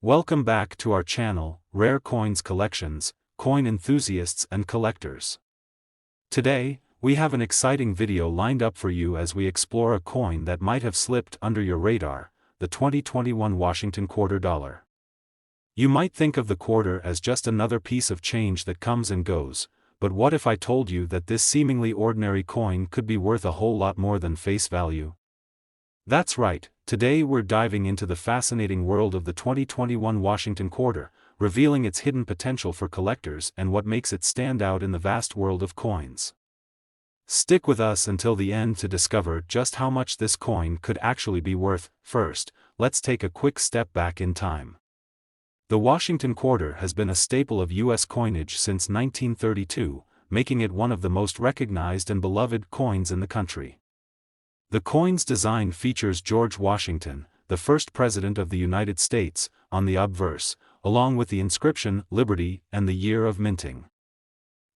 Welcome back to our channel, Rare Coins Collections, Coin Enthusiasts and Collectors. Today, we have an exciting video lined up for you as we explore a coin that might have slipped under your radar, the 2021 Washington Quarter Dollar. You might think of the quarter as just another piece of change that comes and goes, but what if I told you that this seemingly ordinary coin could be worth a whole lot more than face value? That's right, today we're diving into the fascinating world of the 2021 Washington Quarter, revealing its hidden potential for collectors and what makes it stand out in the vast world of coins. Stick with us until the end to discover just how much this coin could actually be worth. First, let's take a quick step back in time. The Washington Quarter has been a staple of U.S. coinage since 1932, making it one of the most recognized and beloved coins in the country. The coin's design features George Washington, the first president of the United States, on the obverse, along with the inscription "Liberty" and the year of minting.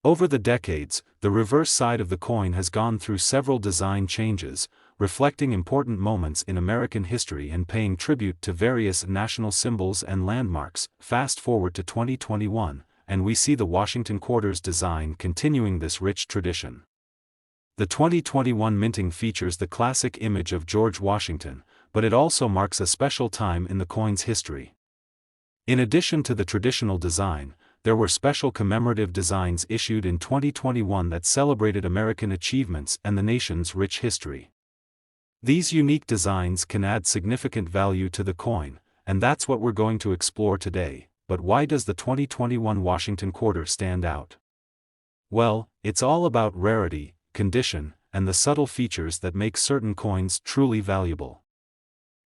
Over the decades, the reverse side of the coin has gone through several design changes, reflecting important moments in American history and paying tribute to various national symbols and landmarks. Fast forward to 2021, and we see the Washington Quarter's design continuing this rich tradition. The 2021 minting features the classic image of George Washington, but it also marks a special time in the coin's history. In addition to the traditional design, there were special commemorative designs issued in 2021 that celebrated American achievements and the nation's rich history. These unique designs can add significant value to the coin, and that's what we're going to explore today. But why does the 2021 Washington Quarter stand out? Well, it's all about rarity, condition, and the subtle features that make certain coins truly valuable.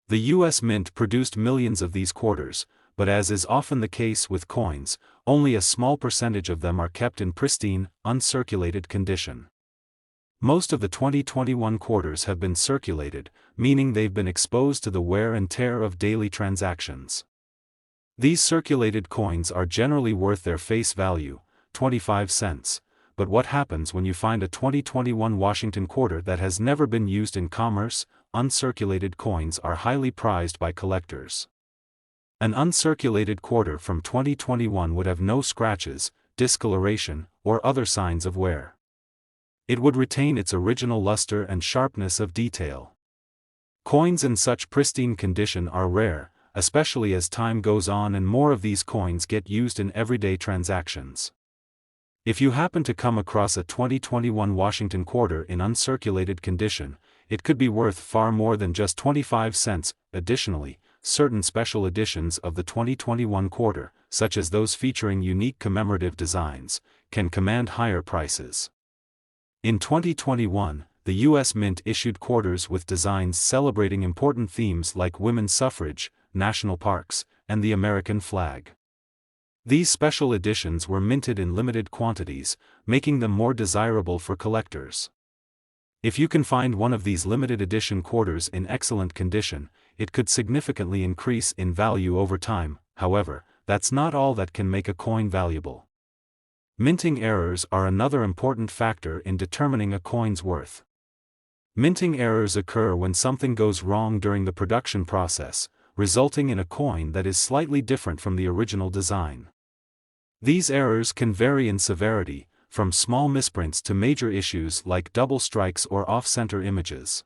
The U.S. Mint produced millions of these quarters, but as is often the case with coins, only a small percentage of them are kept in pristine, uncirculated condition. Most of the 2021 quarters have been circulated, meaning they've been exposed to the wear and tear of daily transactions. These circulated coins are generally worth their face value, 25 cents. But what happens when you find a 2021 Washington Quarter that has never been used in commerce? Uncirculated coins are highly prized by collectors. An uncirculated quarter from 2021 would have no scratches, discoloration, or other signs of wear. It would retain its original luster and sharpness of detail. Coins in such pristine condition are rare, especially as time goes on and more of these coins get used in everyday transactions. If you happen to come across a 2021 Washington Quarter in uncirculated condition, it could be worth far more than just 25 cents. Additionally, certain special editions of the 2021 Quarter, such as those featuring unique commemorative designs, can command higher prices. In 2021, the U.S. Mint issued quarters with designs celebrating important themes like women's suffrage, national parks, and the American flag. These special editions were minted in limited quantities, making them more desirable for collectors. If you can find one of these limited edition quarters in excellent condition, it could significantly increase in value over time. However, that's not all that can make a coin valuable. Minting errors are another important factor in determining a coin's worth. Minting errors occur when something goes wrong during the production process, resulting in a coin that is slightly different from the original design. These errors can vary in severity, from small misprints to major issues like double strikes or off-center images.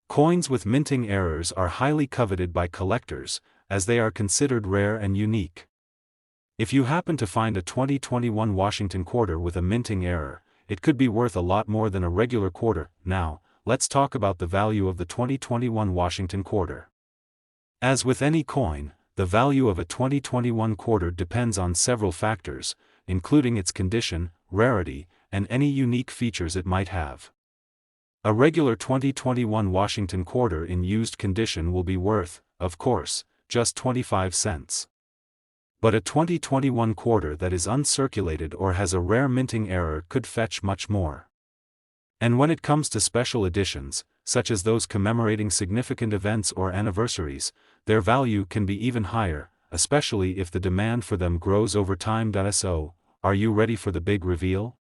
Coins with minting errors are highly coveted by collectors, as they are considered rare and unique. If you happen to find a 2021 Washington Quarter with a minting error, it could be worth a lot more than a regular quarter. Now, let's talk about the value of the 2021 Washington Quarter. As with any coin, the value of a 2021 quarter depends on several factors, including its condition, rarity, and any unique features it might have. A regular 2021 Washington Quarter in used condition will be worth, of course, just 25 cents. But a 2021 quarter that is uncirculated or has a rare minting error could fetch much more. And when it comes to special editions, such as those commemorating significant events or anniversaries, their value can be even higher, especially if the demand for them grows over time. So, are you ready for the big reveal?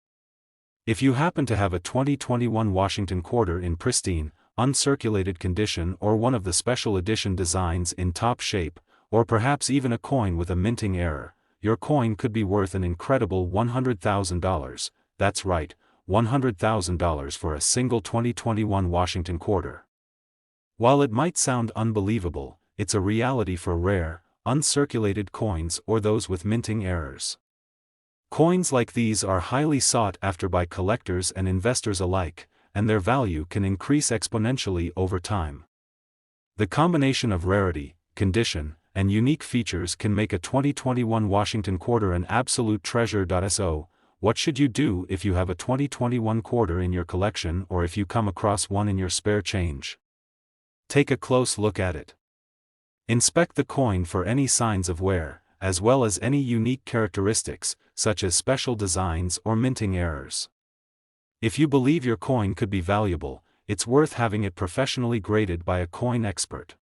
If you happen to have a 2021 Washington Quarter in pristine, uncirculated condition or one of the special edition designs in top shape, or perhaps even a coin with a minting error, your coin could be worth an incredible $100,000, that's right, $100,000 for a single 2021 Washington quarter. While it might sound unbelievable, it's a reality for rare, uncirculated coins or those with minting errors. Coins like these are highly sought after by collectors and investors alike, and their value can increase exponentially over time. The combination of rarity, condition, and unique features can make a 2021 Washington quarter an absolute treasure. So, what should you do if you have a 2021 quarter in your collection or if you come across one in your spare change? Take a close look at it. Inspect the coin for any signs of wear, as well as any unique characteristics, such as special designs or minting errors. If you believe your coin could be valuable, it's worth having it professionally graded by a coin expert.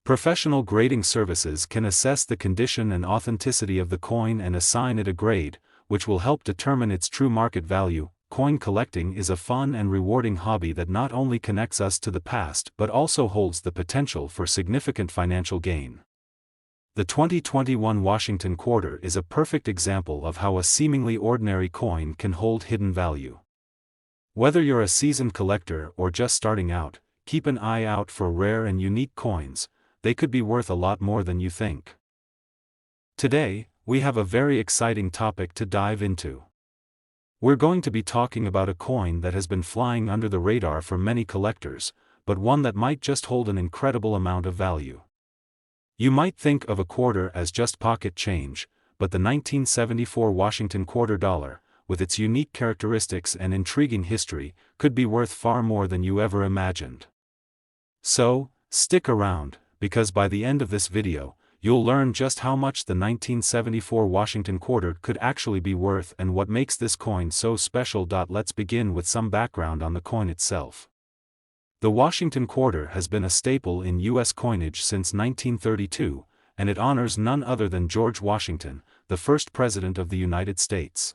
Professional grading services can assess the condition and authenticity of the coin and assign it a grade, which will help determine its true market value. Coin collecting is a fun and rewarding hobby that not only connects us to the past but also holds the potential for significant financial gain. The 2021 Washington quarter is a perfect example of how a seemingly ordinary coin can hold hidden value. Whether you're a seasoned collector or just starting out, keep an eye out for rare and unique coins. They could be worth a lot more than you think. Today, we have a very exciting topic to dive into. We're going to be talking about a coin that has been flying under the radar for many collectors, but one that might just hold an incredible amount of value. You might think of a quarter as just pocket change, but the 1974 Washington quarter dollar, with its unique characteristics and intriguing history, could be worth far more than you ever imagined. So, stick around, because by the end of this video, you'll learn just how much the 1974 Washington quarter could actually be worth and what makes this coin so special. Let's begin with some background on the coin itself. The Washington quarter has been a staple in U.S. coinage since 1932, and it honors none other than George Washington, the first President of the United States.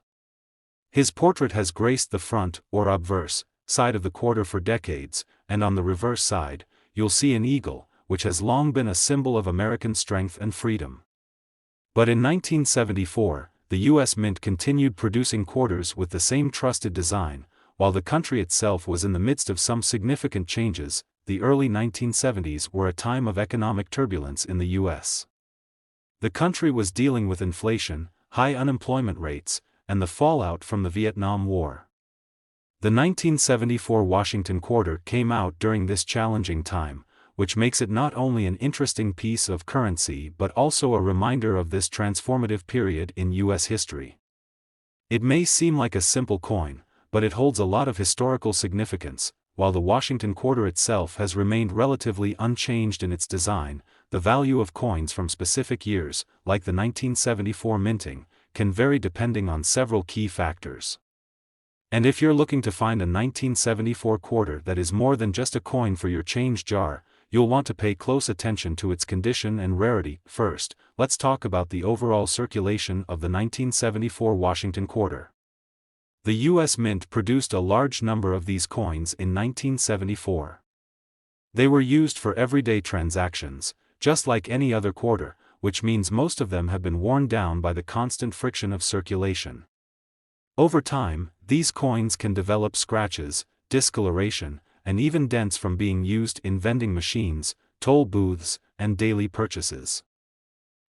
His portrait has graced the front, or obverse, side of the quarter for decades, and on the reverse side, you'll see an eagle, which has long been a symbol of American strength and freedom. But in 1974, the U.S. Mint continued producing quarters with the same trusted design, while the country itself was in the midst of some significant changes. The early 1970s were a time of economic turbulence in the U.S. The country was dealing with inflation, high unemployment rates, and the fallout from the Vietnam War. The 1974 Washington quarter came out during this challenging time, which makes it not only an interesting piece of currency but also a reminder of this transformative period in U.S. history. It may seem like a simple coin, but it holds a lot of historical significance. While the Washington quarter itself has remained relatively unchanged in its design, the value of coins from specific years, like the 1974 minting, can vary depending on several key factors. And if you're looking to find a 1974 quarter that is more than just a coin for your change jar, you'll want to pay close attention to its condition and rarity. First, let's talk about the overall circulation of the 1974 Washington quarter. The U.S. Mint produced a large number of these coins in 1974. They were used for everyday transactions, just like any other quarter, which means most of them have been worn down by the constant friction of circulation. Over time, these coins can develop scratches, discoloration, and even dents from being used in vending machines, toll booths, and daily purchases.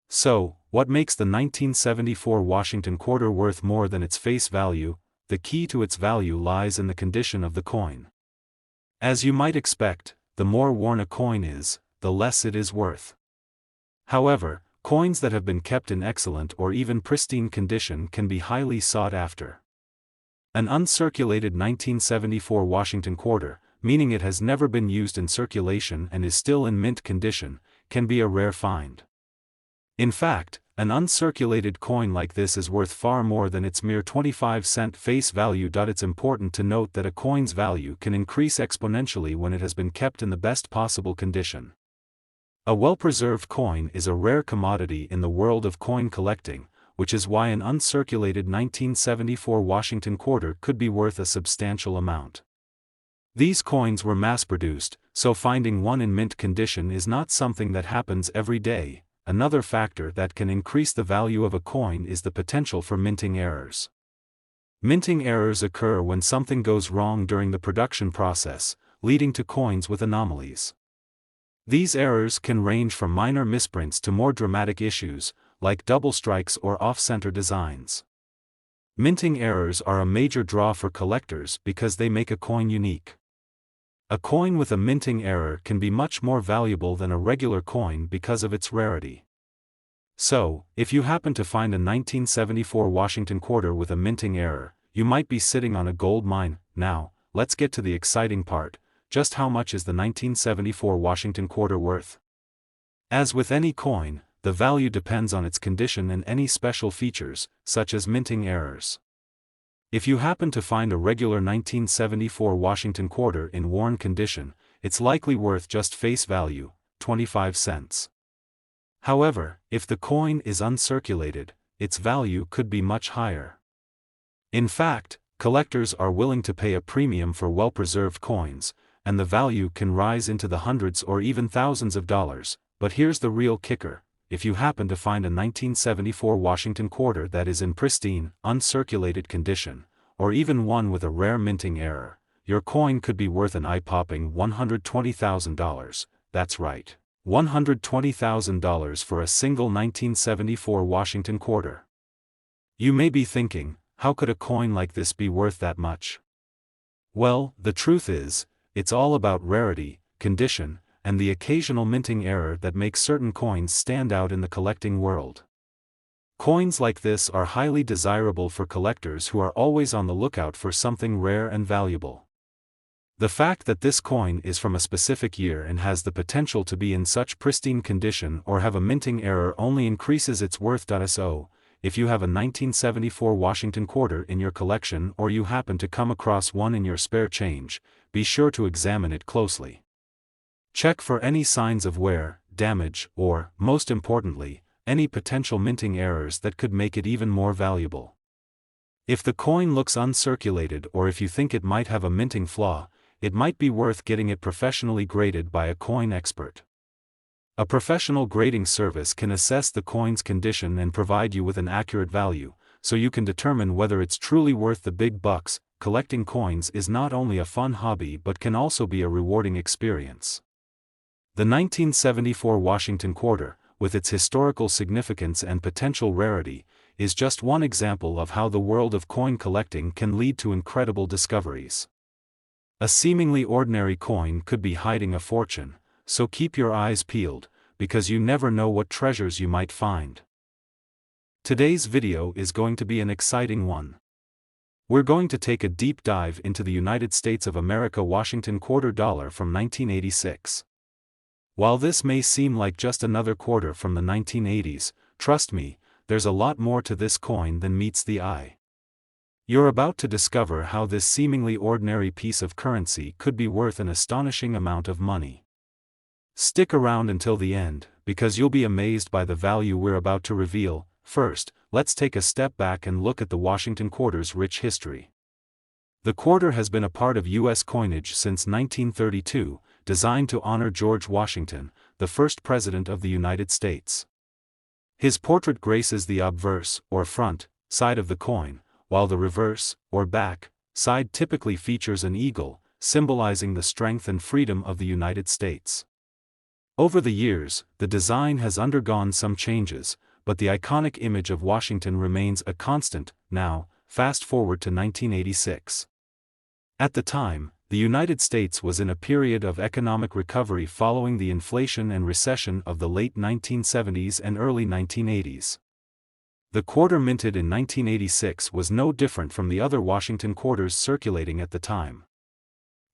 So, what makes the 1974 Washington quarter worth more than its face value? The key to its value lies in the condition of the coin. As you might expect, the more worn a coin is, the less it is worth. However, coins that have been kept in excellent or even pristine condition can be highly sought after. An uncirculated 1974 Washington quarter, meaning it has never been used in circulation and is still in mint condition, can be a rare find. In fact, an uncirculated coin like this is worth far more than its mere 25-cent face value. It's important to note that a coin's value can increase exponentially when it has been kept in the best possible condition. A well-preserved coin is a rare commodity in the world of coin collecting, which is why an uncirculated 1974 Washington quarter could be worth a substantial amount. These coins were mass-produced, so finding one in mint condition is not something that happens every day. another factor that can increase the value of a coin is the potential for minting errors. Minting errors occur when something goes wrong during the production process, leading to coins with anomalies. These errors can range from minor misprints to more dramatic issues, like double strikes or off-center designs. Minting errors are a major draw for collectors because they make a coin unique. A coin with a minting error can be much more valuable than a regular coin because of its rarity. So, if you happen to find a 1974 Washington quarter with a minting error, you might be sitting on a gold mine. Now, let's get to the exciting part. Just how much is the 1974 Washington quarter worth? As with any coin, the value depends on its condition and any special features, such as minting errors. If you happen to find a regular 1974 Washington quarter in worn condition, it's likely worth just face value, 25 cents. However, if the coin is uncirculated, its value could be much higher. In fact, collectors are willing to pay a premium for well-preserved coins, and the value can rise into the hundreds or even thousands of dollars. But here's the real kicker: if you happen to find a 1974 Washington quarter that is in pristine, uncirculated condition, or even one with a rare minting error, your coin could be worth an eye-popping $120,000. That's right, $120,000 for a single 1974 Washington quarter. You may be thinking, how could a coin like this be worth that much? Well, the truth is, it's all about rarity, condition, and the occasional minting error that makes certain coins stand out in the collecting world. Coins like this are highly desirable for collectors who are always on the lookout for something rare and valuable. The fact that this coin is from a specific year and has the potential to be in such pristine condition or have a minting error only increases its worth. So, if you have a 1974 Washington quarter in your collection or you happen to come across one in your spare change, be sure to examine it closely. Check for any signs of wear, damage, or, most importantly, any potential minting errors that could make it even more valuable. If the coin looks uncirculated or if you think it might have a minting flaw, it might be worth getting it professionally graded by a coin expert. A professional grading service can assess the coin's condition and provide you with an accurate value, so you can determine whether it's truly worth the big bucks. Collecting coins is not only a fun hobby but can also be a rewarding experience. The 1974 Washington quarter, with its historical significance and potential rarity, is just one example of how the world of coin collecting can lead to incredible discoveries. A seemingly ordinary coin could be hiding a fortune, so keep your eyes peeled, because you never know what treasures you might find. Today's video is going to be an exciting one. We're going to take a deep dive into the United States of America Washington quarter dollar from 1986. While this may seem like just another quarter from the 1980s, trust me, there's a lot more to this coin than meets the eye. You're about to discover how this seemingly ordinary piece of currency could be worth an astonishing amount of money. Stick around until the end, because you'll be amazed by the value we're about to reveal. First, let's take a step back and look at the Washington quarter's rich history. The quarter has been a part of U.S. coinage since 1932, designed to honor George Washington, the first President of the United States. His portrait graces the obverse, or front, side of the coin, while the reverse, or back, side typically features an eagle, symbolizing the strength and freedom of the United States. Over the years, the design has undergone some changes, but the iconic image of Washington remains a constant. Now, fast forward to 1986. At the time, the United States was in a period of economic recovery following the inflation and recession of the late 1970s and early 1980s. The quarter minted in 1986 was no different from the other Washington quarters circulating at the time.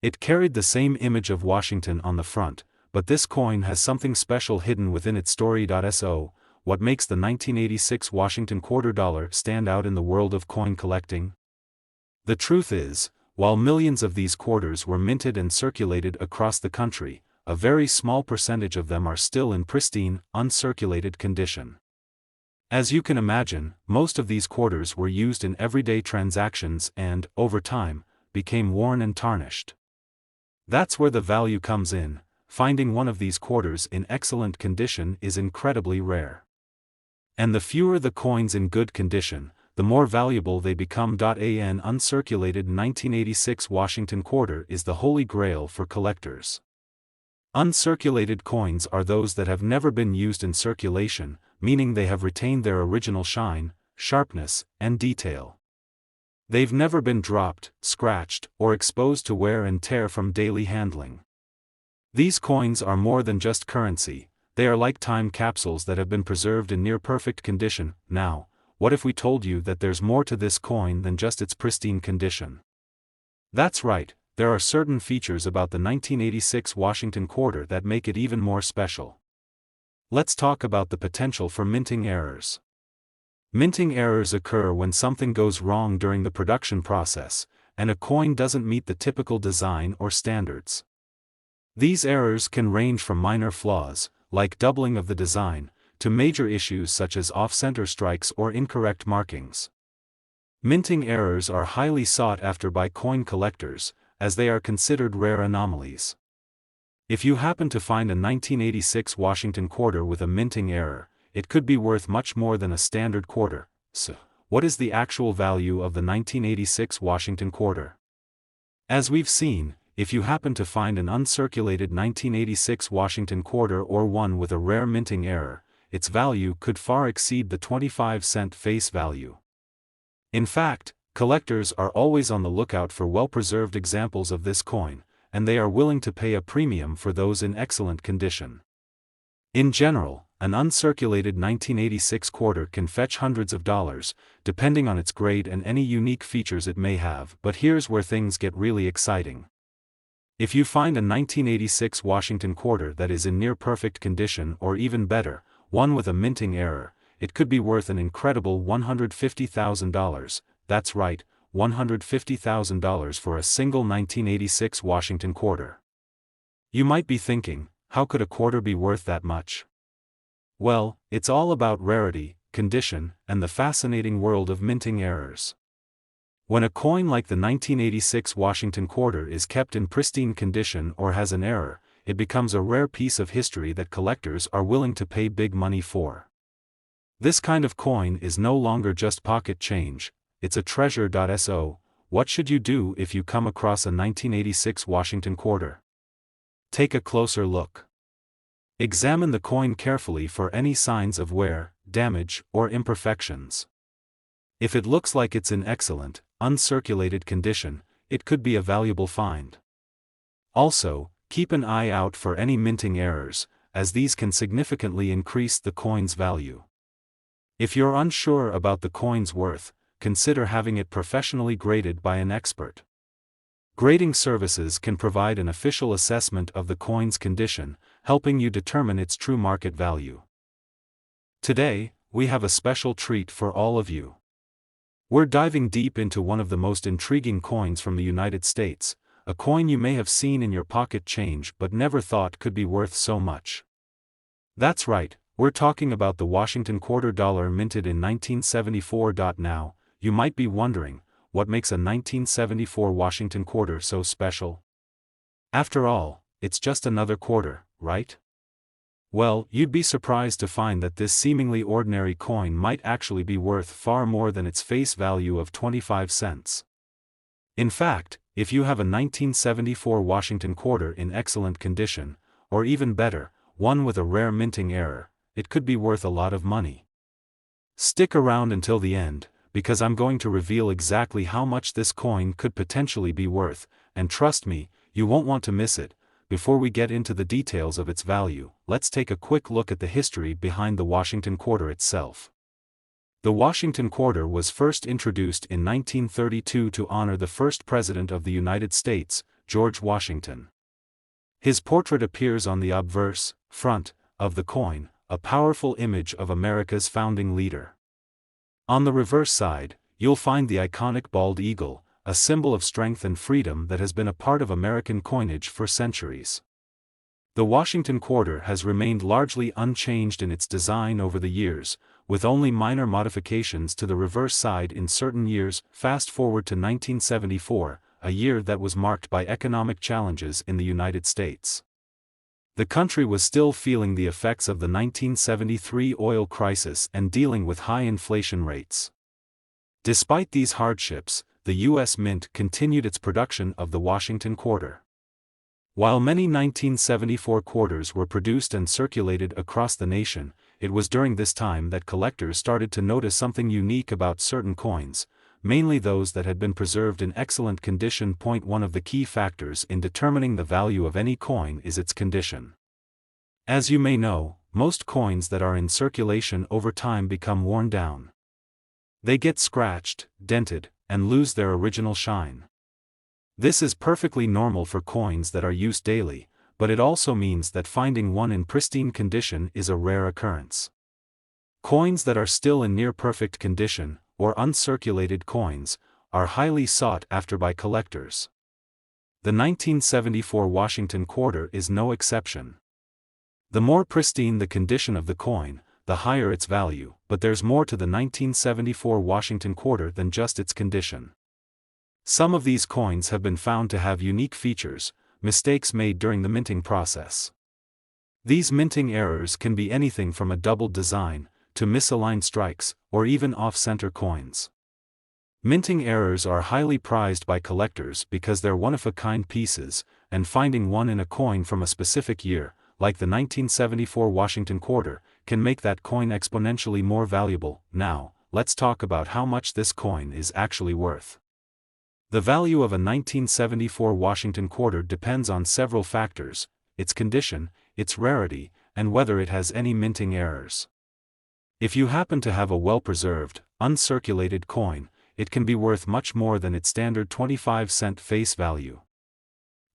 It carried the same image of Washington on the front, but this coin has something special hidden within its story. So, what makes the 1986 Washington quarter dollar stand out in the world of coin collecting? The truth is, while millions of these quarters were minted and circulated across the country, a very small percentage of them are still in pristine, uncirculated condition. As you can imagine, most of these quarters were used in everyday transactions and, over time, became worn and tarnished. That's where the value comes in. finding one of these quarters in excellent condition is incredibly rare. And the fewer the coins in good condition, the more valuable they become. An uncirculated 1986 Washington quarter is the holy grail for collectors. Uncirculated coins are those that have never been used in circulation, meaning they have retained their original shine, sharpness, and detail. They've never been dropped, scratched, or exposed to wear and tear from daily handling. These coins are more than just currency, they are like time capsules that have been preserved in near-perfect condition. Now, what if we told you that there's more to this coin than just its pristine condition? That's right, there are certain features about the 1986 Washington quarter that make it even more special. Let's talk about the potential for minting errors. Minting errors occur when something goes wrong during the production process, and a coin doesn't meet the typical design or standards. These errors can range from minor flaws, like doubling of the design, to major issues such as off-center strikes or incorrect markings. Minting errors are highly sought after by coin collectors, as they are considered rare anomalies. If you happen to find a 1986 Washington quarter with a minting error, it could be worth much more than a standard quarter. So, what is the actual value of the 1986 Washington quarter? As we've seen, if you happen to find an uncirculated 1986 Washington quarter or one with a rare minting error, its value could far exceed the 25-cent face value. In fact, collectors are always on the lookout for well-preserved examples of this coin, and they are willing to pay a premium for those in excellent condition. In general, an uncirculated 1986 quarter can fetch hundreds of dollars, depending on its grade and any unique features it may have. But here's where things get really exciting. If you find a 1986 Washington quarter that is in near-perfect condition or even better, one with a minting error, it could be worth an incredible $150,000, that's right, $150,000 for a single 1986 Washington quarter. You might be thinking, how could a quarter be worth that much? Well, it's all about rarity, condition, and the fascinating world of minting errors. When a coin like the 1986 Washington quarter is kept in pristine condition or has an error, it becomes a rare piece of history that collectors are willing to pay big money for. This kind of coin is no longer just pocket change, it's a treasure. So, what should you do if you come across a 1986 Washington quarter? Take a closer look. Examine the coin carefully for any signs of wear, damage, or imperfections. If it looks like it's in excellent, uncirculated condition, it could be a valuable find. Also, keep an eye out for any minting errors, as these can significantly increase the coin's value. If you're unsure about the coin's worth, consider having it professionally graded by an expert. Grading services can provide an official assessment of the coin's condition, helping you determine its true market value. Today, we have a special treat for all of you. We're diving deep into one of the most intriguing coins from the United States, a coin you may have seen in your pocket change but never thought could be worth so much. That's right, we're talking about the Washington quarter dollar minted in 1974. Now, you might be wondering, what makes a 1974 Washington quarter so special? After all, it's just another quarter, right? Well, you'd be surprised to find that this seemingly ordinary coin might actually be worth far more than its face value of 25 cents. In fact, if you have a 1974 Washington quarter in excellent condition, or even better, one with a rare minting error, it could be worth a lot of money. Stick around until the end, because I'm going to reveal exactly how much this coin could potentially be worth, and trust me, you won't want to miss it. Before we get into the details of its value, let's take a quick look at the history behind the Washington quarter itself. The Washington quarter was first introduced in 1932 to honor the first President of the United States, George Washington. His portrait appears on the obverse, front, of the coin, a powerful image of America's founding leader. On the reverse side, you'll find the iconic bald eagle, a symbol of strength and freedom that has been a part of American coinage for centuries. The Washington quarter has remained largely unchanged in its design over the years, with only minor modifications to the reverse side in certain years. Fast forward to 1974, a year that was marked by economic challenges in the United States. The country was still feeling the effects of the 1973 oil crisis and dealing with high inflation rates. Despite these hardships, the U.S. Mint continued its production of the Washington quarter. While many 1974 quarters were produced and circulated across the nation, it was during this time that collectors started to notice something unique about certain coins, mainly those that had been preserved in excellent condition. One of the key factors in determining the value of any coin is its condition. As you may know, most coins that are in circulation over time become worn down. They get scratched, dented, and lose their original shine. This is perfectly normal for coins that are used daily, but it also means that finding one in pristine condition is a rare occurrence. Coins that are still in near-perfect condition, or uncirculated coins, are highly sought after by collectors. The 1974 Washington quarter is no exception. The more pristine the condition of the coin, the higher its value, but there's more to the 1974 Washington quarter than just its condition. Some of these coins have been found to have unique features, mistakes made during the minting process. These minting errors can be anything from a doubled design, to misaligned strikes, or even off-center coins. Minting errors are highly prized by collectors because they're one-of-a-kind pieces, and finding one in a coin from a specific year, like the 1974 Washington quarter, can make that coin exponentially more valuable. Now, let's talk about how much this coin is actually worth. The value of a 1974 Washington quarter depends on several factors: its condition, its rarity, and whether it has any minting errors. If you happen to have a well-preserved, uncirculated coin, it can be worth much more than its standard 25-cent face value.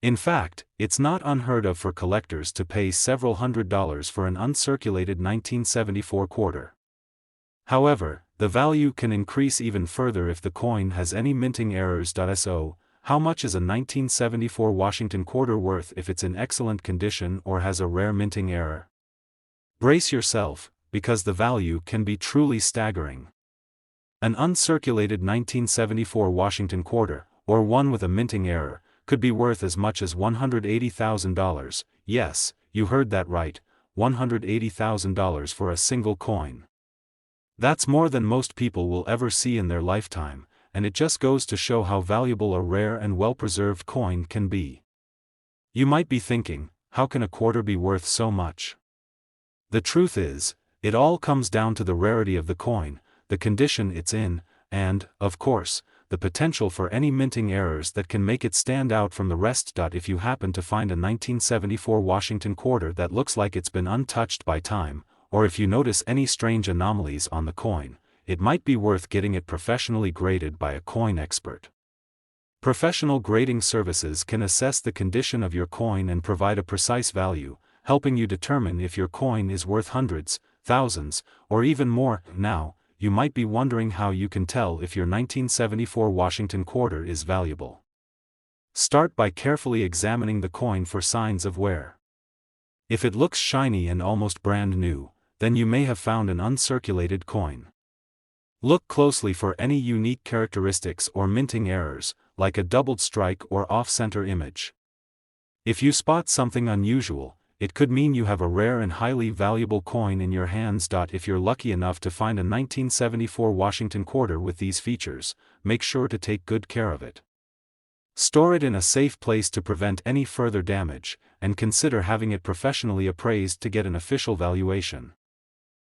In fact, it's not unheard of for collectors to pay several $100s for an uncirculated 1974 quarter. However, the value can increase even further if the coin has any minting errors. So, how much is a 1974 Washington quarter worth if it's in excellent condition or has a rare minting error? Brace yourself, because the value can be truly staggering. An uncirculated 1974 Washington quarter, or one with a minting error, could be worth as much as $180,000. Yes, you heard that right, $180,000 for a single coin. That's more than most people will ever see in their lifetime, and it just goes to show how valuable a rare and well-preserved coin can be. You might be thinking, how can a quarter be worth so much? The truth is, it all comes down to the rarity of the coin, the condition it's in, and, of course, the potential for any minting errors that can make it stand out from the rest. If you happen to find a 1974 Washington quarter that looks like it's been untouched by time, or if you notice any strange anomalies on the coin, it might be worth getting it professionally graded by a coin expert. Professional grading services can assess the condition of your coin and provide a precise value, helping you determine if your coin is worth hundreds, thousands, or even more. Now, you might be wondering how you can tell if your 1974 Washington quarter is valuable. Start by carefully examining the coin for signs of wear. If it looks shiny and almost brand new, then you may have found an uncirculated coin. Look closely for any unique characteristics or minting errors, like a doubled strike or off-center image. If you spot something unusual, it could mean you have a rare and highly valuable coin in your hands. If you're lucky enough to find a 1974 Washington quarter with these features, make sure to take good care of it. Store it in a safe place to prevent any further damage, and consider having it professionally appraised to get an official valuation.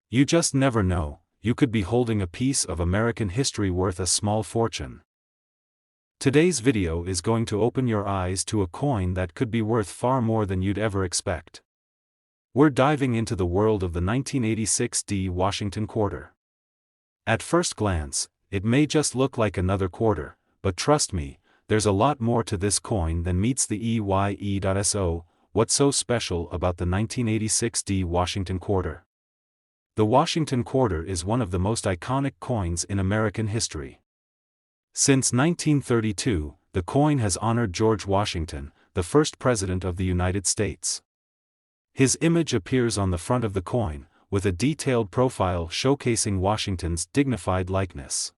You just never know, you could be holding a piece of American history worth a small fortune. Today's video is going to open your eyes to a coin that could be worth far more than you'd ever expect. We're diving into the world of the 1986 Washington quarter. At first glance, it may just look like another quarter, but trust me, there's a lot more to this coin than meets the eye. So, what's so special about the 1986 Washington quarter? The Washington quarter is one of the most iconic coins in American history. Since 1932, the coin has honored George Washington, the first president of the United States. His image appears on the front of the coin, with a detailed profile showcasing Washington's dignified likeness.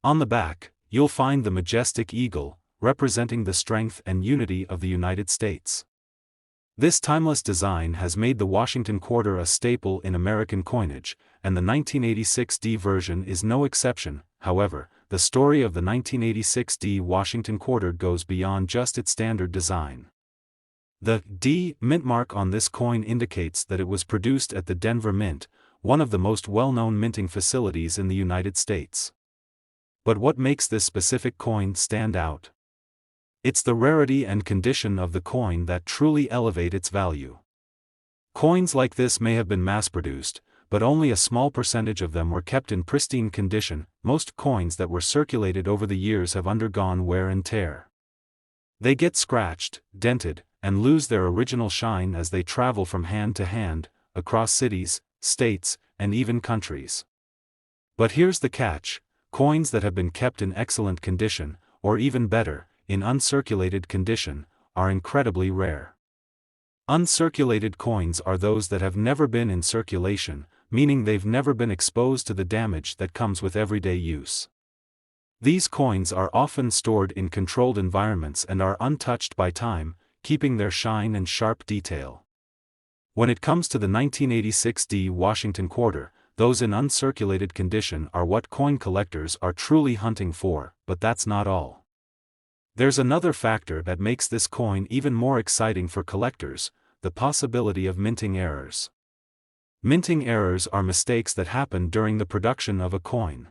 On the back, you'll find the majestic eagle, representing the strength and unity of the United States. This timeless design has made the Washington quarter a staple in American coinage, and the 1986 D version is no exception. However, the story of the 1986 D Washington quarter goes beyond just its standard design. The D mint mark on this coin indicates that it was produced at the Denver Mint, one of the most well-known minting facilities in the United States. But what makes this specific coin stand out? It's the rarity and condition of the coin that truly elevate its value. Coins like this may have been mass-produced, but only a small percentage of them were kept in pristine condition. Most coins that were circulated over the years have undergone wear and tear. They get scratched, dented, and lose their original shine as they travel from hand to hand, across cities, states, and even countries. But here's the catch: coins that have been kept in excellent condition, or even better, in uncirculated condition, are incredibly rare. Uncirculated coins are those that have never been in circulation, meaning they've never been exposed to the damage that comes with everyday use. These coins are often stored in controlled environments and are untouched by time, keeping their shine and sharp detail. When it comes to the 1986 D Washington quarter, those in uncirculated condition are what coin collectors are truly hunting for, but that's not all. There's another factor that makes this coin even more exciting for collectors: the possibility of minting errors. Minting errors are mistakes that happen during the production of a coin.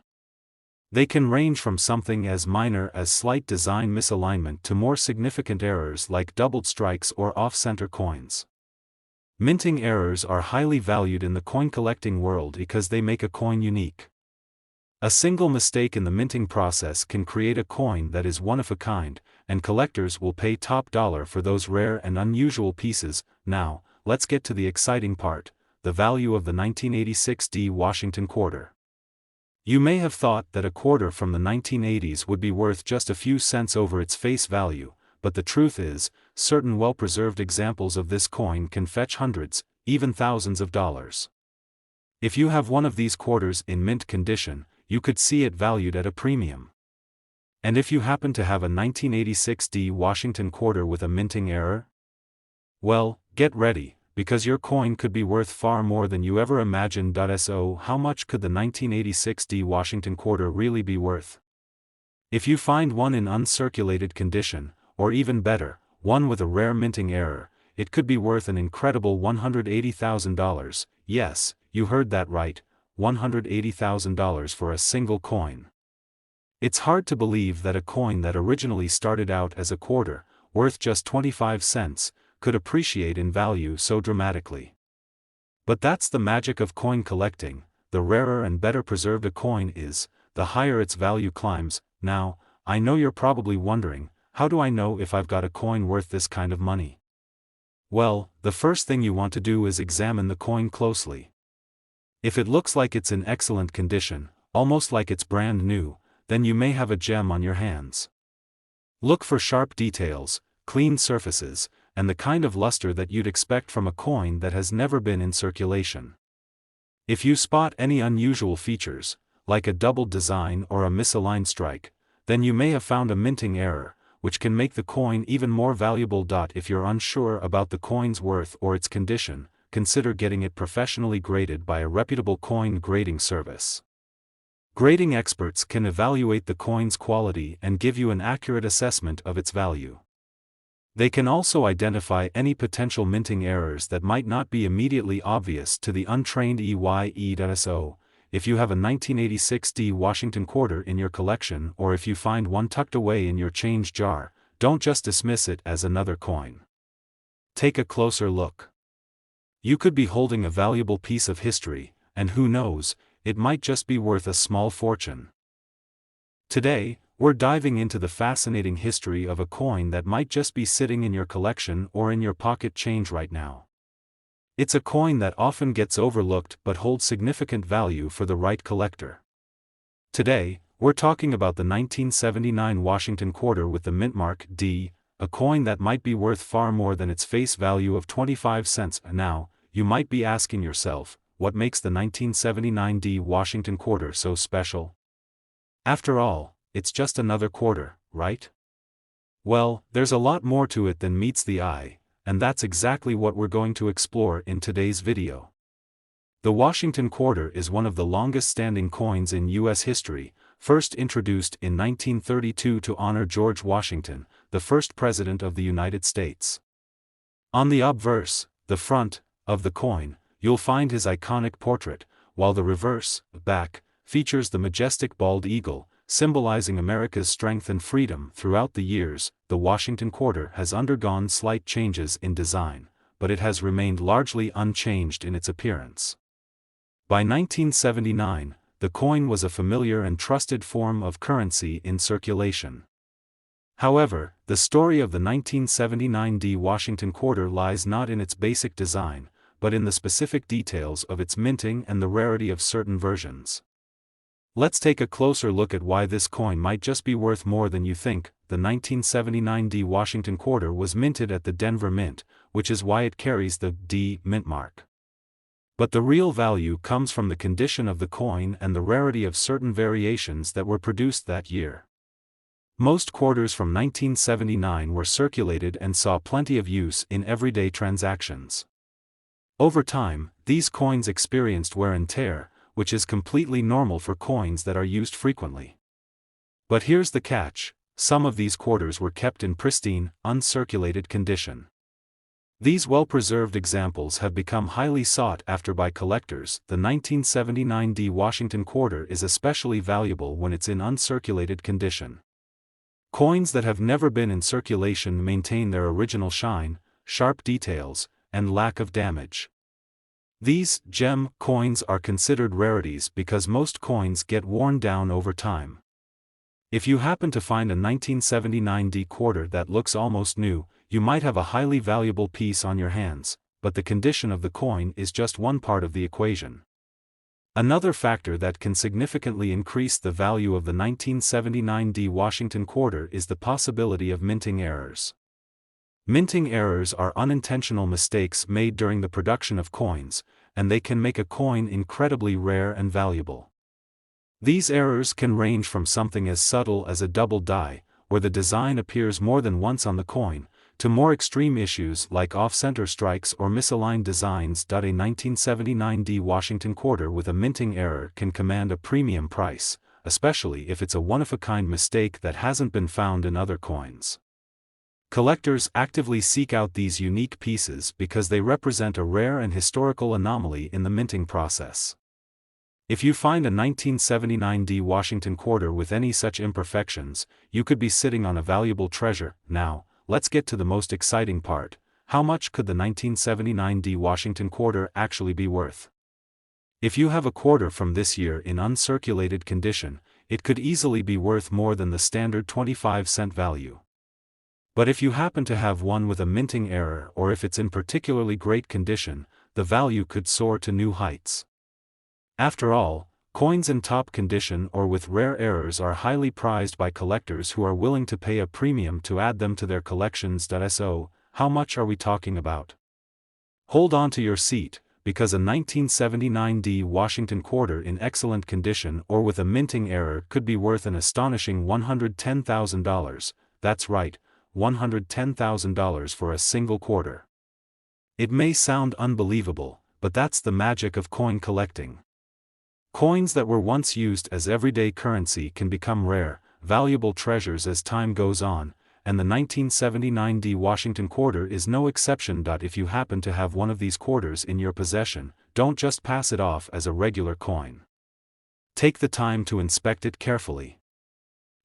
They can range from something as minor as slight design misalignment to more significant errors like doubled strikes or off-center coins. Minting errors are highly valued in the coin collecting world because they make a coin unique. A single mistake in the minting process can create a coin that is one of a kind, and collectors will pay top dollar for those rare and unusual pieces. Now, let's get to the exciting part: the value of the 1986 D Washington quarter. You may have thought that a quarter from the 1980s would be worth just a few cents over its face value, but the truth is, certain well-preserved examples of this coin can fetch hundreds, even thousands of dollars. If you have one of these quarters in mint condition, you could see it valued at a premium. And if you happen to have a 1986 D Washington quarter with a minting error? Well, get ready, because your coin could be worth far more than you ever imagined. So, how much could the 1986 D Washington quarter really be worth? If you find one in uncirculated condition, or even better, one with a rare minting error, it could be worth an incredible $180,000. Yes, you heard that right, $180,000 for a single coin. It's hard to believe that a coin that originally started out as a quarter, worth just 25 cents, could appreciate in value so dramatically. But that's the magic of coin collecting: the rarer and better preserved a coin is, the higher its value climbs. Now, I know you're probably wondering, how do I know if I've got a coin worth this kind of money? Well, the first thing you want to do is examine the coin closely. If it looks like it's in excellent condition, almost like it's brand new, then you may have a gem on your hands. Look for sharp details, clean surfaces, and the kind of luster that you'd expect from a coin that has never been in circulation. If you spot any unusual features, like a doubled design or a misaligned strike, then you may have found a minting error, which can make the coin even more valuable. If you're unsure about the coin's worth or its condition, consider getting it professionally graded by a reputable coin grading service. Grading experts can evaluate the coin's quality and give you an accurate assessment of its value. They can also identify any potential minting errors that might not be immediately obvious to the untrained eye. So, if you have a 1986 D Washington quarter in your collection, or if you find one tucked away in your change jar, don't just dismiss it as another coin. Take a closer look. You could be holding a valuable piece of history, and who knows, it might just be worth a small fortune. Today, we're diving into the fascinating history of a coin that might just be sitting in your collection or in your pocket change right now. It's a coin that often gets overlooked but holds significant value for the right collector. Today, we're talking about the 1979 Washington quarter with the mint mark D, a coin that might be worth far more than its face value of 25 cents. Now, you might be asking yourself, what makes the 1979 D Washington quarter so special? After all, it's just another quarter, right? Well, there's a lot more to it than meets the eye, and that's exactly what we're going to explore in today's video. The Washington quarter is one of the longest-standing coins in U.S. history, first introduced in 1932 to honor George Washington, the first President of the United States. On the obverse, the front, of the coin, you'll find his iconic portrait, while the reverse, back, features the majestic bald eagle, symbolizing America's strength and freedom. Throughout the years, the Washington quarter has undergone slight changes in design, but it has remained largely unchanged in its appearance. By 1979, the coin was a familiar and trusted form of currency in circulation. However, the story of the 1979 Washington quarter lies not in its basic design, but in the specific details of its minting and the rarity of certain versions. Let's take a closer look at why this coin might just be worth more than you think. The 1979 Washington quarter was minted at the Denver Mint, which is why it carries the D mint mark. But the real value comes from the condition of the coin and the rarity of certain variations that were produced that year. Most quarters from 1979 were circulated and saw plenty of use in everyday transactions. Over time, these coins experienced wear and tear, which is completely normal for coins that are used frequently. But here's the catch: some of these quarters were kept in pristine, uncirculated condition. These well-preserved examples have become highly sought after by collectors. The 1979 Washington quarter is especially valuable when it's in uncirculated condition. Coins that have never been in circulation maintain their original shine, sharp details, and lack of damage. These gem coins are considered rarities because most coins get worn down over time. If you happen to find a 1979 quarter that looks almost new, you might have a highly valuable piece on your hands, but the condition of the coin is just one part of the equation. Another factor that can significantly increase the value of the 1979 Washington quarter is the possibility of minting errors. Minting errors are unintentional mistakes made during the production of coins, and they can make a coin incredibly rare and valuable. These errors can range from something as subtle as a double die, where the design appears more than once on the coin, to more extreme issues like off-center strikes or misaligned designs. A 1979 Washington quarter with a minting error can command a premium price, especially if it's a one-of-a-kind mistake that hasn't been found in other coins. Collectors actively seek out these unique pieces because they represent a rare and historical anomaly in the minting process. If you find a 1979 Washington quarter with any such imperfections, you could be sitting on a valuable treasure. Now, let's get to the most exciting part: how much could the 1979 Washington quarter actually be worth? If you have a quarter from this year in uncirculated condition, it could easily be worth more than the standard 25-cent value. But if you happen to have one with a minting error, or if it's in particularly great condition, the value could soar to new heights. After all, coins in top condition or with rare errors are highly prized by collectors who are willing to pay a premium to add them to their collections. So, how much are we talking about? Hold on to your seat, because a 1979 Washington quarter in excellent condition or with a minting error could be worth an astonishing $110,000. That's right, $110,000 for a single quarter. It may sound unbelievable, but that's the magic of coin collecting. Coins that were once used as everyday currency can become rare, valuable treasures as time goes on, and the 1979 Washington quarter is no exception. If you happen to have one of these quarters in your possession, don't just pass it off as a regular coin. Take the time to inspect it carefully.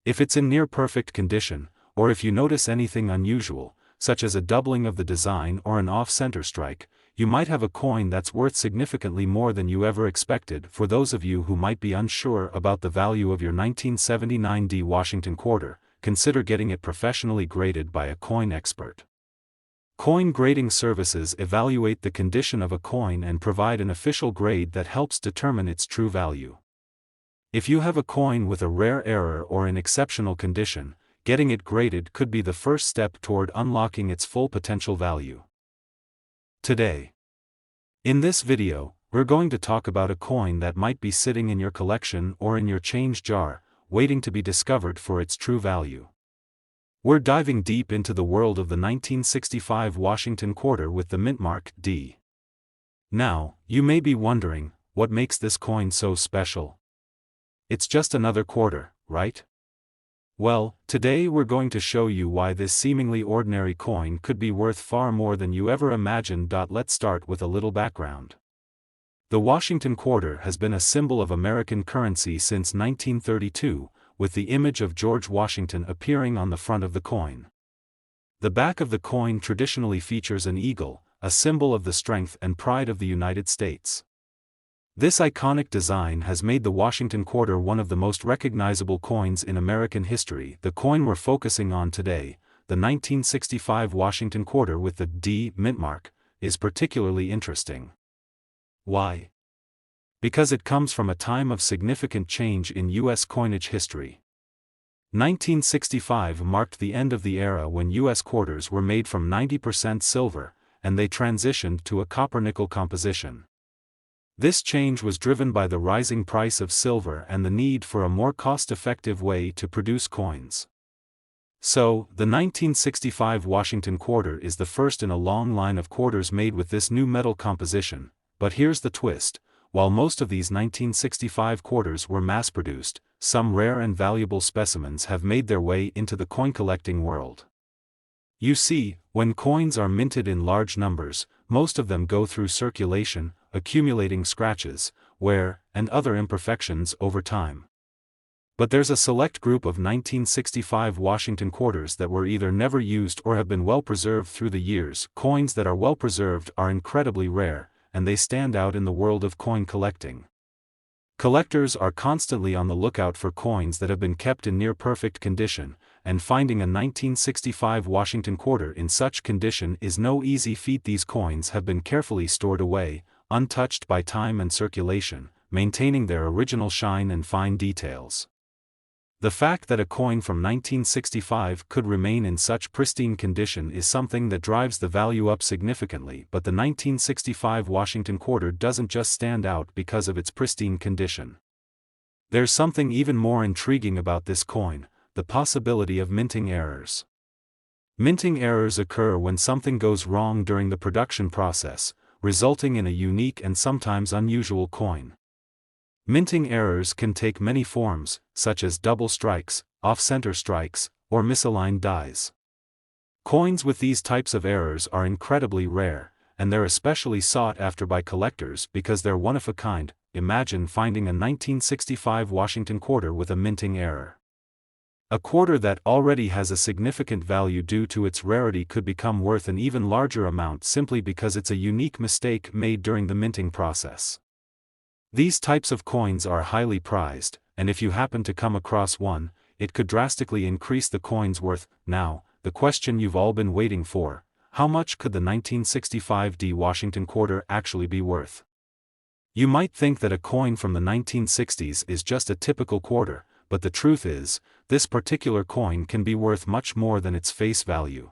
If it's in near-perfect condition, or if you notice anything unusual, such as a doubling of the design or an off-center strike, you might have a coin that's worth significantly more than you ever expected. For those of you who might be unsure about the value of your 1979 Washington quarter, consider getting it professionally graded by a coin expert. Coin grading services evaluate the condition of a coin and provide an official grade that helps determine its true value. If you have a coin with a rare error or in exceptional condition, getting it graded could be the first step toward unlocking its full potential value. Today, in this video, we're going to talk about a coin that might be sitting in your collection or in your change jar, waiting to be discovered for its true value. We're diving deep into the world of the 1965 Washington quarter with the mint mark D. Now, you may be wondering, what makes this coin so special? It's just another quarter, right? Well, today we're going to show you why this seemingly ordinary coin could be worth far more than you ever imagined. Let's start with a little background. The Washington quarter has been a symbol of American currency since 1932, with the image of George Washington appearing on the front of the coin. The back of the coin traditionally features an eagle, a symbol of the strength and pride of the United States. This iconic design has made the Washington quarter one of the most recognizable coins in American history. The coin we're focusing on today, the 1965 Washington quarter with the D mint mark, is particularly interesting. Why? Because it comes from a time of significant change in U.S. coinage history. 1965 marked the end of the era when U.S. quarters were made from 90% silver, and they transitioned to a copper-nickel composition. This change was driven by the rising price of silver and the need for a more cost-effective way to produce coins. So, the 1965 Washington quarter is the first in a long line of quarters made with this new metal composition. But here's the twist: while most of these 1965 quarters were mass-produced, some rare and valuable specimens have made their way into the coin-collecting world. You see, when coins are minted in large numbers, most of them go through circulation, accumulating scratches, wear, and other imperfections over time. But there's a select group of 1965 Washington quarters that were either never used or have been well preserved through the years. Coins that are well preserved are incredibly rare, and they stand out in the world of coin collecting. Collectors are constantly on the lookout for coins that have been kept in near-perfect condition, and finding a 1965 Washington quarter in such condition is no easy feat. These coins have been carefully stored away, untouched by time and circulation, maintaining their original shine and fine details. The fact that a coin from 1965 could remain in such pristine condition is something that drives the value up significantly. But the 1965 Washington quarter doesn't just stand out because of its pristine condition. There's something even more intriguing about this coin: the possibility of minting errors. Minting errors occur when something goes wrong during the production process, resulting in a unique and sometimes unusual coin. Minting errors can take many forms, such as double strikes, off-center strikes, or misaligned dies. Coins with these types of errors are incredibly rare, and they're especially sought after by collectors because they're one of a kind. Imagine finding a 1965 Washington quarter with a minting error. A quarter that already has a significant value due to its rarity could become worth an even larger amount simply because it's a unique mistake made during the minting process. These types of coins are highly prized, and if you happen to come across one, it could drastically increase the coin's worth. Now, the question you've all been waiting for: how much could the 1965 D Washington quarter actually be worth? You might think that a coin from the 1960s is just a typical quarter, but the truth is, this particular coin can be worth much more than its face value.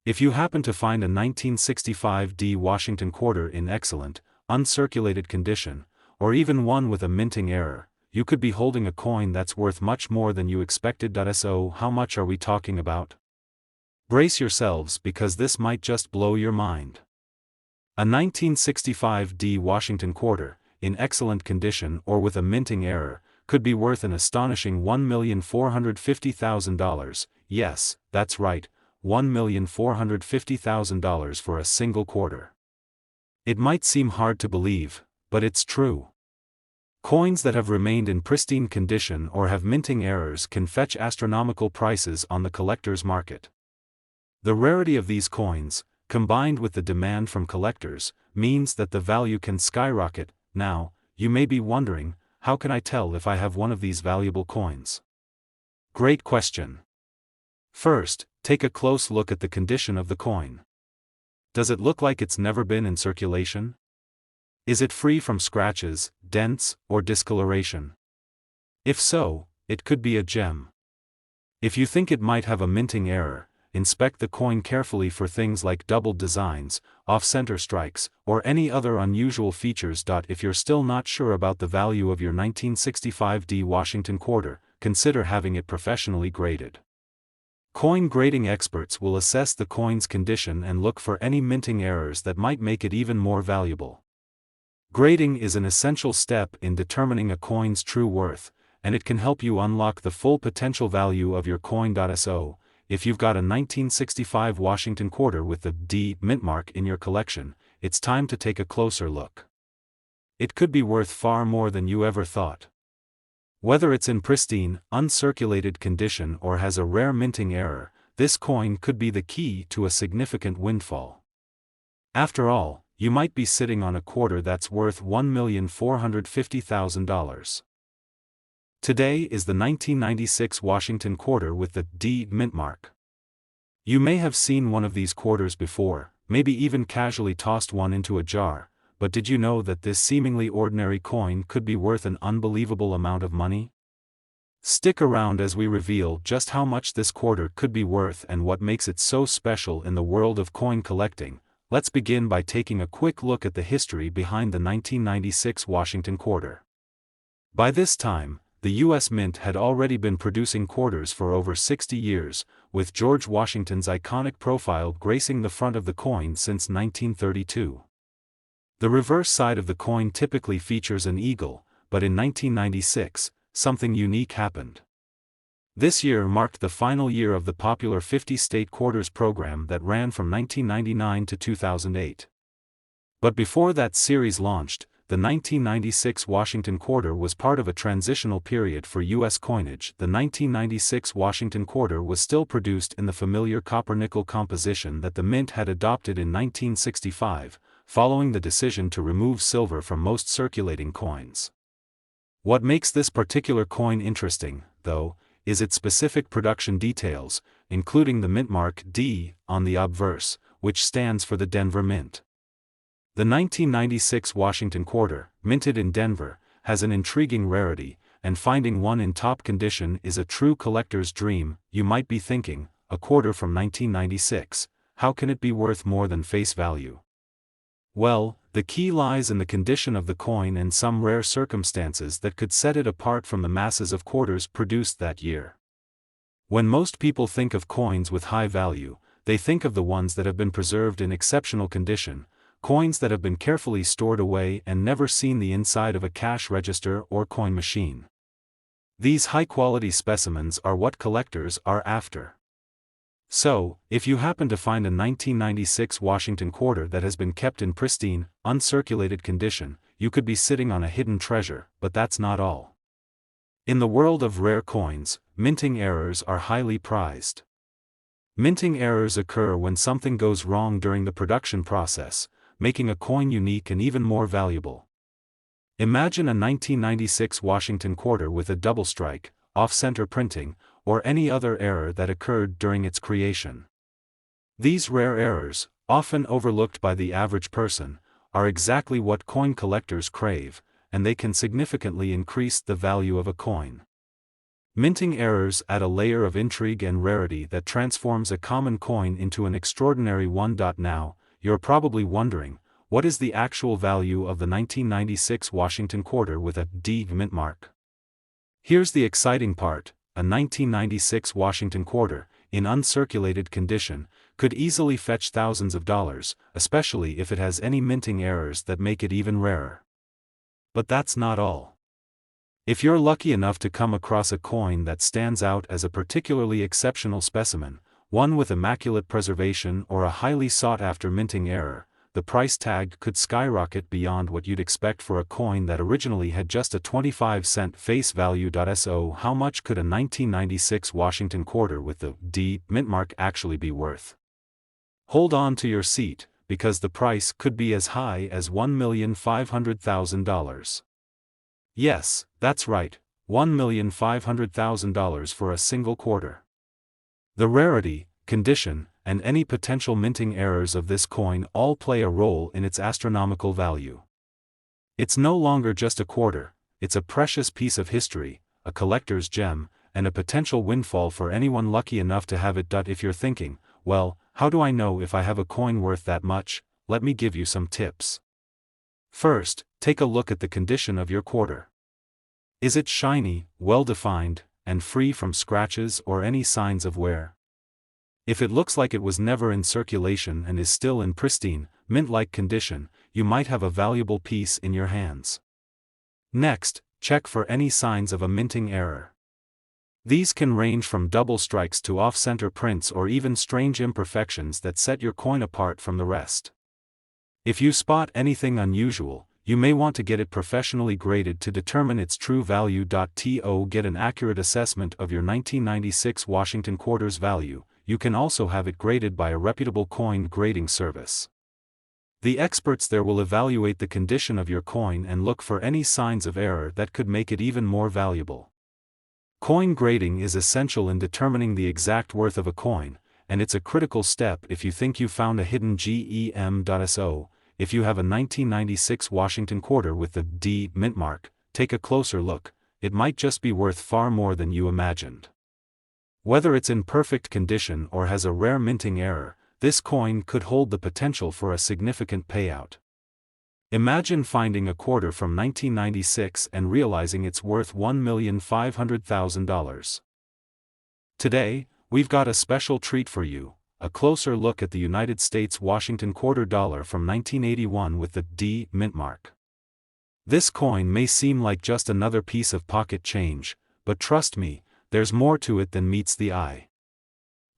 If you happen to find a 1965 D Washington quarter in excellent, uncirculated condition, or even one with a minting error, you could be holding a coin that's worth much more than you expected. So, how much are we talking about? Brace yourselves, because this might just blow your mind. A 1965 D Washington quarter, in excellent condition or with a minting error, could be worth an astonishing $1,450,000. Yes, that's right, $1,450,000 for a single quarter. It might seem hard to believe, but it's true. Coins that have remained in pristine condition or have minting errors can fetch astronomical prices on the collector's market. The rarity of these coins, combined with the demand from collectors, means that the value can skyrocket. Now, you may be wondering, how can I tell if I have one of these valuable coins? Great question. First, take a close look at the condition of the coin. Does it look like it's never been in circulation? Is it free from scratches, dents, or discoloration? If so, it could be a gem. If you think it might have a minting error, inspect the coin carefully for things like doubled designs, off-center strikes, or any other unusual features. If you're still not sure about the value of your 1965 D Washington quarter, consider having it professionally graded. Coin grading experts will assess the coin's condition and look for any minting errors that might make it even more valuable. Grading is an essential step in determining a coin's true worth, and it can help you unlock the full potential value of your coin. So, if you've got a 1965 Washington quarter with the D mint mark in your collection, it's time to take a closer look. It could be worth far more than you ever thought. Whether it's in pristine, uncirculated condition or has a rare minting error, this coin could be the key to a significant windfall. After all, you might be sitting on a quarter that's worth $1,450,000. Today is the 1996 Washington quarter with the D mint mark. You may have seen one of these quarters before, maybe even casually tossed one into a jar, but did you know that this seemingly ordinary coin could be worth an unbelievable amount of money? Stick around as we reveal just how much this quarter could be worth and what makes it so special in the world of coin collecting. Let's begin by taking a quick look at the history behind the 1996 Washington quarter. By this time, the U.S. Mint had already been producing quarters for over 60 years, with George Washington's iconic profile gracing the front of the coin since 1932. The reverse side of the coin typically features an eagle, but in 1996, something unique happened. This year marked the final year of the popular 50-state quarters program that ran from 1999 to 2008. But before that series launched, the 1996 Washington quarter was part of a transitional period for U.S. coinage. The 1996 Washington quarter was still produced in the familiar copper-nickel composition that the Mint had adopted in 1965, following the decision to remove silver from most circulating coins. What makes this particular coin interesting, though, is its specific production details, including the mint mark D on the obverse, which stands for the Denver Mint. The 1996 Washington quarter, minted in Denver, has an intriguing rarity, and finding one in top condition is a true collector's dream. You might be thinking, a quarter from 1996, how can it be worth more than face value? Well, the key lies in the condition of the coin and some rare circumstances that could set it apart from the masses of quarters produced that year. When most people think of coins with high value, they think of the ones that have been preserved in exceptional condition, coins that have been carefully stored away and never seen the inside of a cash register or coin machine. These high-quality specimens are what collectors are after. So, if you happen to find a 1996 Washington quarter that has been kept in pristine, uncirculated condition, you could be sitting on a hidden treasure. But that's not all. In the world of rare coins, minting errors are highly prized. Minting errors occur when something goes wrong during the production process, making a coin unique and even more valuable. Imagine a 1996 Washington quarter with a double strike, off-center printing, or any other error that occurred during its creation. These rare errors, often overlooked by the average person, are exactly what coin collectors crave, and they can significantly increase the value of a coin. Minting errors add a layer of intrigue and rarity that transforms a common coin into an extraordinary one. Now, you're probably wondering, what is the actual value of the 1996 Washington quarter with a D mint mark? Here's the exciting part. A 1996 Washington quarter, in uncirculated condition, could easily fetch thousands of dollars, especially if it has any minting errors that make it even rarer. But that's not all. If you're lucky enough to come across a coin that stands out as a particularly exceptional specimen, one with immaculate preservation or a highly sought-after minting error, the price tag could skyrocket beyond what you'd expect for a coin that originally had just a 25-cent face value. So how much could a 1996 Washington quarter with the D mint mark actually be worth? Hold on to your seat, because the price could be as high as $1,500,000. Yes, that's right, $1,500,000 for a single quarter. The rarity, condition, and any potential minting errors of this coin all play a role in its astronomical value. It's no longer just a quarter, it's a precious piece of history, a collector's gem, and a potential windfall for anyone lucky enough to have it. If you're thinking, well, how do I know if I have a coin worth that much? Let me give you some tips. First, take a look at the condition of your quarter. Is it shiny, well-defined, and free from scratches or any signs of wear? If it looks like it was never in circulation and is still in pristine, mint-like condition, you might have a valuable piece in your hands. Next, check for any signs of a minting error. These can range from double strikes to off-center prints or even strange imperfections that set your coin apart from the rest. If you spot anything unusual, you may want to get it professionally graded to determine its true value. To get an accurate assessment of your 1996 Washington quarters value, you can also have it graded by a reputable coin grading service. The experts there will evaluate the condition of your coin and look for any signs of error that could make it even more valuable. Coin grading is essential in determining the exact worth of a coin, and it's a critical step if you think you found a hidden gem. If you have a 1996 Washington quarter with the D mint mark, take a closer look. It might just be worth far more than you imagined. Whether it's in perfect condition or has a rare minting error, this coin could hold the potential for a significant payout. Imagine finding a quarter from 1996 and realizing it's worth $1,500,000. Today, we've got a special treat for you. A closer look at the United States Washington quarter dollar from 1981 with the D mint mark. This coin may seem like just another piece of pocket change, but trust me, there's more to it than meets the eye.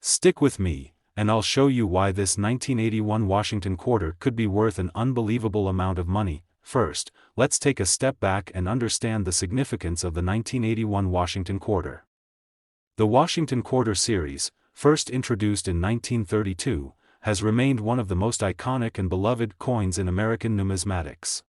Stick with me, and I'll show you why this 1981 Washington quarter could be worth an unbelievable amount of money. First, let's take a step back and understand the significance of the 1981 Washington quarter. The Washington quarter series, first introduced in 1932, has remained one of the most iconic and beloved coins in American numismatics.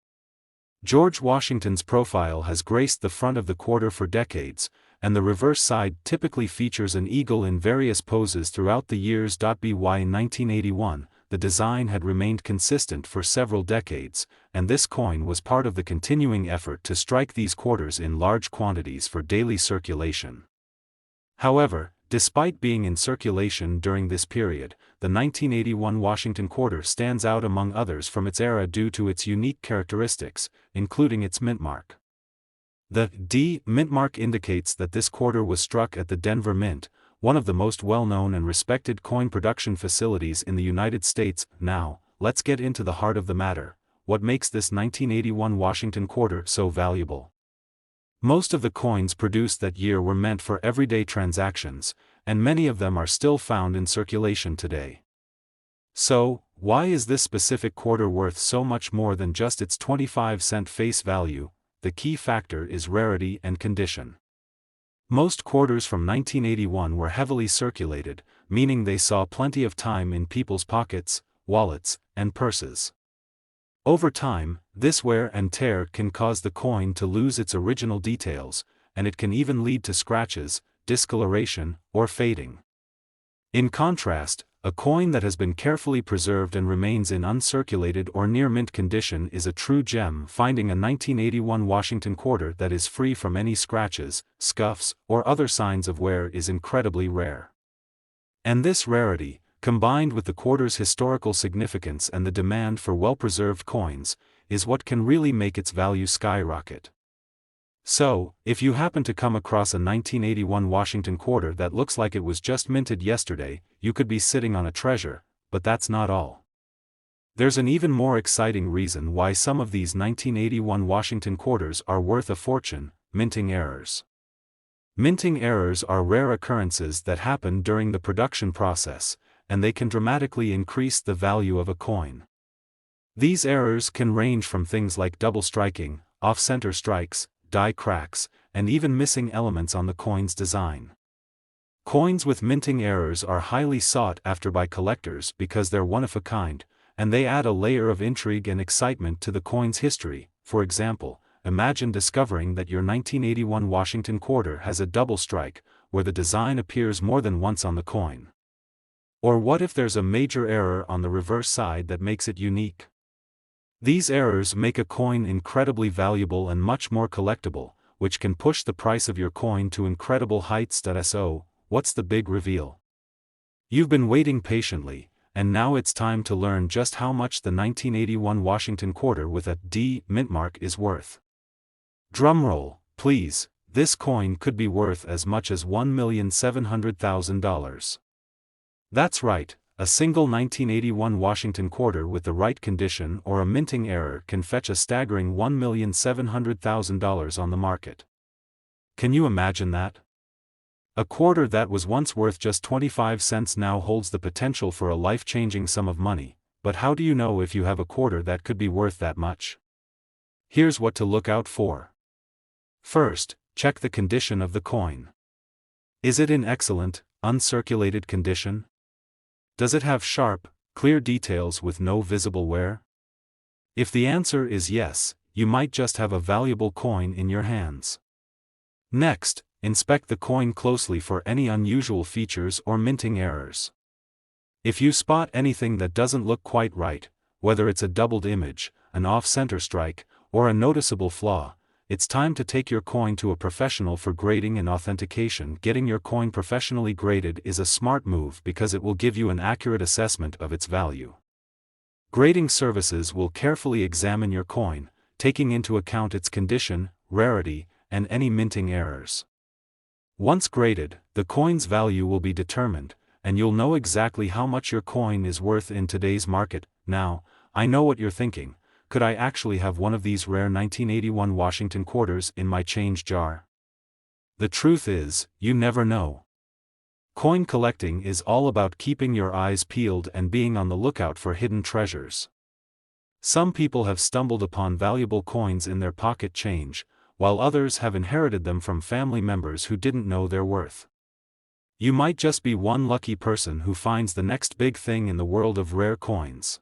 George Washington's profile has graced the front of the quarter for decades, and the reverse side typically features an eagle in various poses throughout the years. In 1981, the design had remained consistent for several decades, and this coin was part of the continuing effort to strike these quarters in large quantities for daily circulation. However, despite being in circulation during this period, the 1981 Washington quarter stands out among others from its era due to its unique characteristics, including its mint mark. The D mint mark indicates that this quarter was struck at the Denver Mint, one of the most well-known and respected coin production facilities in the United States. Now, let's get into the heart of the matter. What makes this 1981 Washington quarter so valuable? Most of the coins produced that year were meant for everyday transactions, and many of them are still found in circulation today. So, why is this specific quarter worth so much more than just its 25-cent face value? The key factor is rarity and condition. Most quarters from 1981 were heavily circulated, meaning they saw plenty of time in people's pockets, wallets, and purses. Over time, this wear and tear can cause the coin to lose its original details, and it can even lead to scratches, discoloration, or fading. In contrast, a coin that has been carefully preserved and remains in uncirculated or near mint condition is a true gem. Finding a 1981 Washington quarter that is free from any scratches, scuffs, or other signs of wear is incredibly rare. And this rarity, combined with the quarter's historical significance and the demand for well-preserved coins, is what can really make its value skyrocket. So, if you happen to come across a 1981 Washington quarter that looks like it was just minted yesterday, you could be sitting on a treasure, but that's not all. There's an even more exciting reason why some of these 1981 Washington quarters are worth a fortune: minting errors. Minting errors are rare occurrences that happen during the production process, and they can dramatically increase the value of a coin. These errors can range from things like double striking, off-center strikes, die cracks, and even missing elements on the coin's design. Coins with minting errors are highly sought after by collectors because they're one of a kind, and they add a layer of intrigue and excitement to the coin's history. For example, imagine discovering that your 1981 Washington quarter has a double strike, where the design appears more than once on the coin. Or what if there's a major error on the reverse side that makes it unique? These errors make a coin incredibly valuable and much more collectible, which can push the price of your coin to incredible heights. So, what's the big reveal? You've been waiting patiently, and now it's time to learn just how much the 1981 Washington quarter with a D mint mark is worth. Drumroll, please. This coin could be worth as much as $1,700,000. That's right, a single 1981 Washington quarter with the right condition or a minting error can fetch a staggering $1,700,000 on the market. Can you imagine that? A quarter that was once worth just 25 cents now holds the potential for a life-changing sum of money, but how do you know if you have a quarter that could be worth that much? Here's what to look out for. First, check the condition of the coin. Is it in excellent, uncirculated condition? Does it have sharp, clear details with no visible wear? If the answer is yes, you might just have a valuable coin in your hands. Next, inspect the coin closely for any unusual features or minting errors. If you spot anything that doesn't look quite right, whether it's a doubled image, an off-center strike, or a noticeable flaw, it's time to take your coin to a professional for grading and authentication. Getting your coin professionally graded is a smart move because it will give you an accurate assessment of its value. Grading services will carefully examine your coin, taking into account its condition, rarity, and any minting errors. Once graded, the coin's value will be determined, and you'll know exactly how much your coin is worth in today's market. Now, I know what you're thinking: could I actually have one of these rare 1981 Washington quarters in my change jar? The truth is, you never know. Coin collecting is all about keeping your eyes peeled and being on the lookout for hidden treasures. Some people have stumbled upon valuable coins in their pocket change, while others have inherited them from family members who didn't know their worth. You might just be one lucky person who finds the next big thing in the world of rare coins.